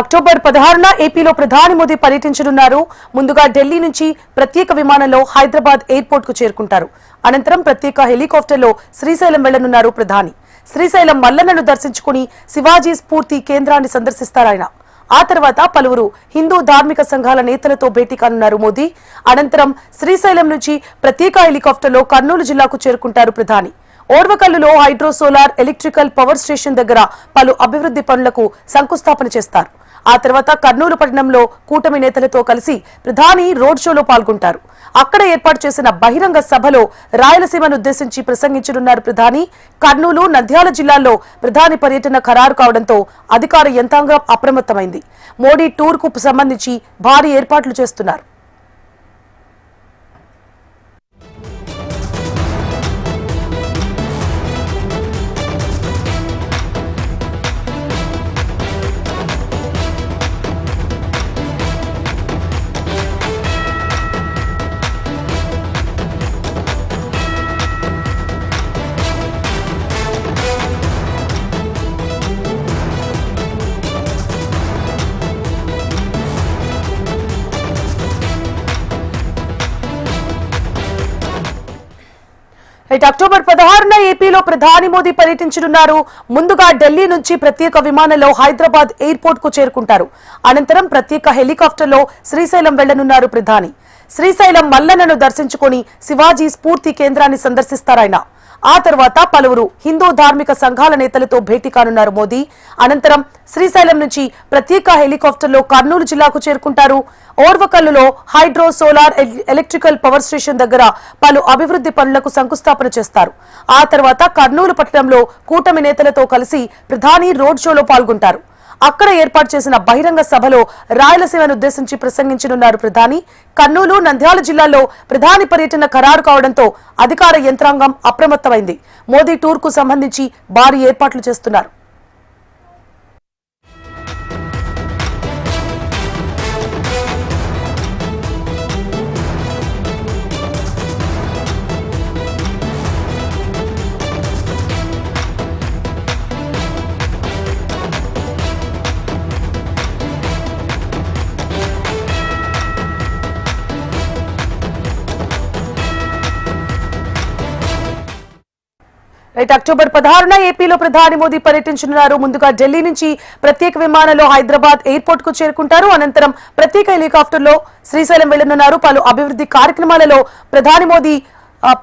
October 16న ఏపీలో ప్రధాని మోదీ పర్యటించనున్నారు. ముందుగా ఢిల్లీ నుంచి ప్రత్యేక విమానంలో హైదరాబాద్ ఎయిర్పోర్ట్ కు చేరుకుంటారు. అనంతరం ప్రత్యేక హెలికాప్టర్లో శ్రీశైలం వెళ్లనున్నారు ప్రధాని. శ్రీశైలం మల్లన్నను దర్శించుకుని శివాజీ స్ఫూర్తి కేంద్రాన్ని సందర్శిస్తారాయన. ఆ తర్వాత పలువురు హిందూ ధార్మిక సంఘాల నేతలతో భేటీ కానున్నారు మోదీ. అనంతరం శ్రీశైలం నుంచి ప్రత్యేక హెలికాప్టర్లో కర్నూలు జిల్లాకు చేరుకుంటారు ప్రధాని. ఓర్వకల్లులో hydro solar electrical power station దగ్గర పలు అభివృద్ధి పనులకు శంకుస్థాపన చేస్తారు. ఆ తర్వాత కర్నూలు పట్టణంలో కూటమి నేతలతో కలిసి ప్రధాని రోడ్ షోలో పాల్గొంటారు. అక్కడ ఏర్పాటు చేసిన బహిరంగ సభలో రాయలసీమను ఉద్దేశించి ప్రసంగించనున్నారు ప్రధాని. కర్నూలు, నంద్యాల జిల్లాల్లో ప్రధాని పర్యటన ఖరారు కావడంతో అధికార యంత్రాంగం అప్రమత్తమైంది. మోడీ టూర్ కు సంబంధించి భారీ ఏర్పాట్లు చేస్తున్నారు. అక్టోబర్ 16న ఏపీలో ప్రధాని మోదీ పర్యటించనున్నారు. ముందుగా ఢిల్లీ నుంచి ప్రత్యేక విమానంలో హైదరాబాద్ ఎయిర్పోర్ట్ కు చేరుకుంటారు. అనంతరం ప్రత్యేక హెలికాప్టర్లో శ్రీశైలం వెళ్లనున్నారు ప్రధాని. శ్రీశైలం మల్లన్నను దర్శించుకుని శివాజీ స్ఫూర్తి కేంద్రాన్ని సందర్శిస్తారాయన. ఆ తర్వాత పలువురు హిందూ ధార్మిక సంఘాల నేతలతో భేటీ కానున్నారు మోదీ. అనంతరం శ్రీశైలం నుంచి ప్రత్యేక హెలికాప్టర్లో కర్నూలు జిల్లాకు చేరుకుంటారు. ఓర్వకల్లులో hydro solar electrical power station దగ్గర పలు అభివృద్ధి పనులకు శంకుస్థాపన చేస్తారు. ఆ తర్వాత కర్నూలు పట్టణంలో కూటమి నేతలతో కలిసి ప్రధాని రోడ్ షోలో పాల్గొంటారు. అక్కడ ఏర్పాటు చేసిన బహిరంగ సభలో రాయలసీమను ఉద్దేశించి ప్రసంగించనున్నారు ప్రధాని. కర్నూలు, నంద్యాల జిల్లాల్లో ప్రధాని పర్యటన ఖరారు కావడంతో అధికార యంత్రాంగం అప్రమత్తమైంది. మోదీ టూర్ కు సంబంధించి భారీ ఏర్పాట్లు చేస్తున్నారు. అక్టోబర్ 16న ఏపీలో ప్రధాని మోదీ పర్యటించనున్నారు. ముందుగా ఢిల్లీ నుంచి ప్రత్యేక విమానంలో హైదరాబాద్ ఎయిర్పోర్ట్ కు చేరుకుంటారు. అనంతరం ప్రత్యేక హెలికాప్టర్లో శ్రీశైలం వెళ్లనున్నారు. పలు అభివృద్ధి కార్యక్రమాలలో ప్రధాని మోదీ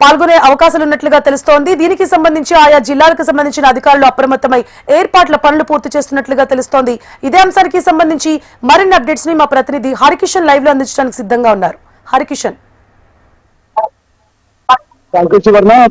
పాల్గొనే అవకాశాలున్నట్లుగా తెలుస్తోంది. దీనికి సంబంధించి ఆయా జిల్లాలకు సంబంధించిన అధికారులు అప్రమత్తమై ఏర్పాట్ల పనులు పూర్తి చేస్తున్నట్లుగా తెలుస్తోంది. ఇదే అంశానికి సంబంధించి మరిన్ని అప్డేట్స్ ని మా ప్రతినిధి హరికిషన్ లైవ్ లో అందించడానికి సిద్ధంగా ఉన్నారు. హరికిషన్,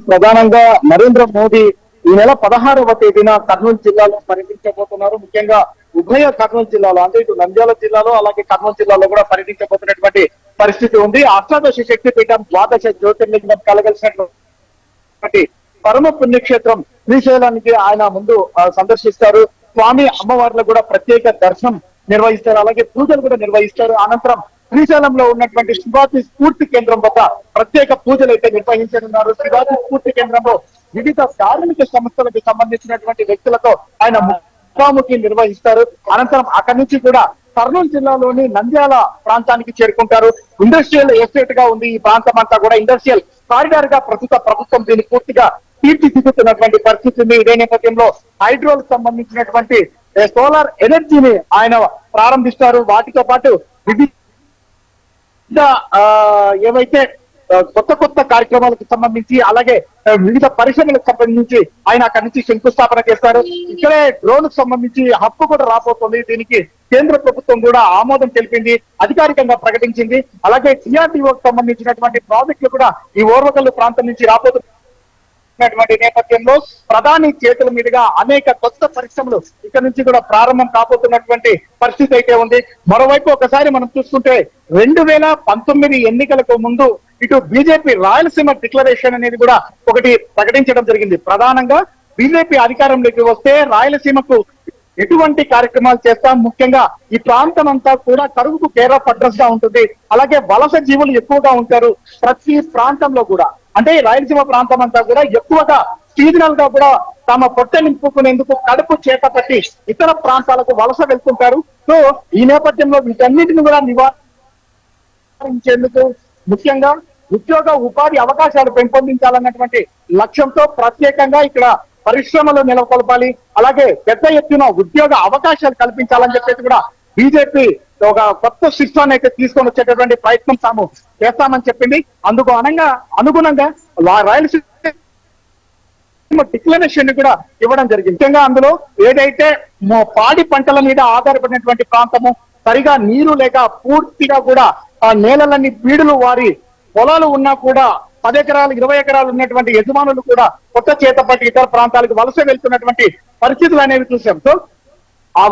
ప్రధానంగా నరేంద్ర మోదీ ఈ నెల 16వ తేదీన కర్నూలు జిల్లాలో పర్యటించబోతున్నారు. ముఖ్యంగా ఉభయ కర్నూలు జిల్లాలో, అంటే ఇటు నంద్యాల జిల్లాలో అలాగే కర్నూలు జిల్లాలో కూడా పర్యటించబోతున్నటువంటి పరిస్థితి ఉంది. అష్టాదశ శక్తి పీఠం, ద్వాదశ జ్యోతిర్లింగం కలగలిసినటువంటి పరమ పుణ్యక్షేత్రం శ్రీశైలానికి ఆయన ముందు సందర్శిస్తారు. స్వామి అమ్మవార్లకు కూడా ప్రత్యేక దర్శనం నిర్వహిస్తారు, అలాగే పూజలు కూడా నిర్వహిస్తారు. అనంతరం శ్రీశైలంలో ఉన్నటువంటి శివాజీ స్ఫూర్తి కేంద్రం వద్ద ప్రత్యేక పూజలు అయితే నిర్వహించనున్నారు. శివాజీ స్ఫూర్తి కేంద్రంలో వివిధ ధార్మిక సంస్థలకు సంబంధించినటువంటి వ్యక్తులతో ఆయన ముఖాముఖి నిర్వహిస్తారు. అనంతరం అక్కడి నుంచి కూడా కర్నూలు జిల్లాలోని నంద్యాల ప్రాంతానికి చేరుకుంటారు. ఇండస్ట్రియల్ ఎస్టేట్ గా ఉంది ఈ ప్రాంతం అంతా కూడా. ఇండస్ట్రియల్ కారిడార్ గా ప్రభుత్వం దీన్ని పూర్తిగా తీర్చిదిద్దుతున్నటువంటి పరిస్థితి ఉంది. ఇదే నేపథ్యంలో హైడ్రోల్ సంబంధించినటువంటి సోలార్ ఎనర్జీని ఆయన ప్రారంభిస్తారు. వాటితో పాటు వివిధ ఏవైతే కొత్త కార్యక్రమాలకు సంబంధించి, అలాగే వివిధ పరిశ్రమలకు సంబంధించి ఆయన అక్కడి నుంచి శంకుస్థాపన చేస్తారు. ఇక్కడే డ్రోన్ కు సంబంధించి హక్కు కూడా రాబోతుంది. దీనికి కేంద్ర ప్రభుత్వం కూడా ఆమోదం తెలిపింది, అధికారికంగా ప్రకటించింది. అలాగే టీఆర్డీఓకి సంబంధించినటువంటి ప్రాజెక్టులు కూడా ఈ ఓర్వకల్లు ప్రాంతం నుంచి రాబోతుంది. నేపథ్యంలో ప్రధాని చేతుల మీదుగా అనేక కొత్త పరిశ్రమలు ఇక్కడ నుంచి కూడా ప్రారంభం కాబోతున్నటువంటి పరిస్థితి అయితే ఉంది. మరోవైపు ఒకసారి మనం చూసుకుంటే 2019 ఎన్నికలకు ముందు ఇటు బీజేపీ రాయలసీమ డిక్లరేషన్ అనేది కూడా ఒకటి ప్రకటించడం జరిగింది. ప్రధానంగా బీజేపీ అధికారంలోకి వస్తే రాయలసీమకు ఎటువంటి కార్యక్రమాలు చేస్తాం, ముఖ్యంగా ఈ ప్రాంతం అంతా కూడా కరువుకు కేర్ ఆఫ్ అడ్రస్ గా ఉంటుంది, అలాగే వలస జీవులు ఎక్కువగా ఉంటారు. ప్రతి ప్రాంతంలో కూడా, అంటే రాయలసీమ ప్రాంతం అంతా కూడా ఎక్కువగా సీజనల్ గా కూడా తమ పొట్ట నింపుకునేందుకు కడుపు చేతపట్టి ఇతర ప్రాంతాలకు వలస వెళ్తుంటారు. సో ఈ నేపథ్యంలో వీటన్నిటిని కూడా నివారించేందుకు ముఖ్యంగా ఉద్యోగ ఉపాధి అవకాశాలు పెంపొందించాలన్నటువంటి లక్ష్యంతో ప్రత్యేకంగా ఇక్కడ పరిశ్రమలు నెలకొల్పాలి, అలాగే పెద్ద ఎత్తున ఉద్యోగ అవకాశాలు కల్పించాలని చెప్పేసి కూడా బీజేపీ ఒక కొత్త శిక్షాన్ని అయితే తీసుకొని వచ్చేటటువంటి ప్రయత్నం తాము చేస్తామని చెప్పింది. అందుకు అనుగుణంగా రాయలసీమ డిక్లరేషన్ కూడా ఇవ్వడం జరిగింది. ముఖ్యంగా అందులో ఏదైతే పాడి పంటల మీద ఆధారపడినటువంటి ప్రాంతము, సరిగా నీరు లేక పూర్తిగా కూడా ఆ నేలలన్నీ బీడులు వారి పొలాలు ఉన్నా కూడా 10 ఎకరాలు 20 ఎకరాలు ఉన్నటువంటి యజమానులు కూడా కొత్త చేతపట్టి ఇతర ప్రాంతాలకు వలస వెళ్తున్నటువంటి పరిస్థితులు అనేవి చూసాం. సో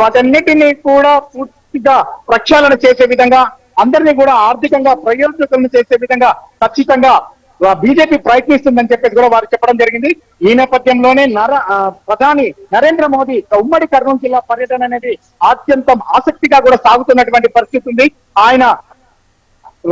వాటన్నిటినీ కూడా పూర్తిగా ప్రక్షాళన చేసే విధంగా, అందరినీ కూడా ఆర్థికంగా ప్రయోజకులను చేసే విధంగా ఖచ్చితంగా బీజేపీ ప్రయత్నిస్తుందని చెప్పేసి కూడా వారు చెప్పడం జరిగింది. ఈ నేపథ్యంలోనే ప్రధాని నరేంద్ర మోదీ ఉమ్మడి కర్నూలు జిల్లా పర్యటన అనేది అత్యంత ఆసక్తిగా కూడా సాగుతున్నటువంటి పరిస్థితి ఉంది. ఆయన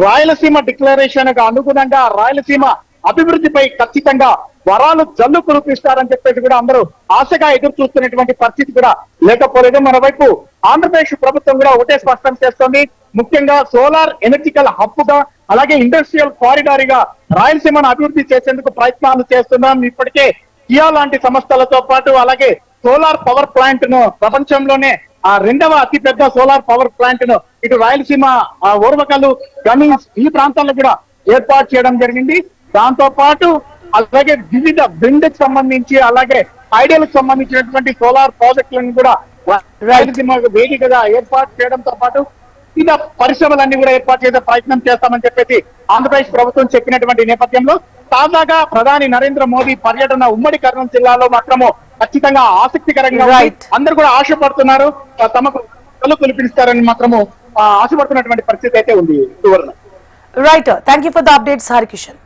రాయలసీమ డిక్లరేషన్ కు అనుగుణంగా రాయలసీమ అభివృద్ధిపై ఖచ్చితంగా వరాలు జల్లు కురిపిస్తారని చెప్పేసి కూడా అందరూ ఆశగా ఎదురు చూస్తున్నటువంటి పరిస్థితి కూడా లేకపోలేదు. మరోవైపు ఆంధ్రప్రదేశ్ ప్రభుత్వం కూడా ఒకటే స్పష్టం చేస్తోంది, ముఖ్యంగా సోలార్ ఎనర్జికల్ హబ్ గా, అలాగే ఇండస్ట్రియల్ కారిడార్ గా రాయలసీమను అభివృద్ధి చేసేందుకు ప్రయత్నాలు చేస్తున్నాం. ఇప్పటికే కియా లాంటి సంస్థలతో పాటు అలాగే సోలార్ పవర్ ప్లాంట్ ను ప్రపంచంలోనే రెండవ అతిపెద్ద సోలార్ పవర్ ప్లాంట్ ను ఇటు రాయలసీమ ఓర్వకల్లు గమీన్స్ ఈ ప్రాంతాల్లో కూడా ఏర్పాటు చేయడం జరిగింది. దాంతో పాటు అలాగే వివిధ విండ్ కి సంబంధించి అలాగే ఐడియల్ కి సంబంధించినటువంటి సోలార్ ప్రాజెక్టులను కూడా రాయలసీమ వేదికగా ఏర్పాటు చేయడంతో పాటు వివిధ పరిశ్రమలన్నీ కూడా ఏర్పాటు చేసే ప్రయత్నం చేస్తామని చెప్పేసి ఆంధ్రప్రదేశ్ ప్రభుత్వం చెప్పినటువంటి నేపథ్యంలో తాజాగా ప్రధాని నరేంద్ర మోదీ పర్యటన ఉమ్మడి కర్నూలు జిల్లాలో మాత్రము ఖచ్చితంగా ఆసక్తికరంగా ఉంది. అందరూ కూడా ఆశపడుతున్నారు తమకు కళ్ళు పిలిపిస్తారని మాత్రము ఆశపడుతున్నటువంటి పరిస్థితి అయితే ఉంది. Right, thank you for the updates Harikishan.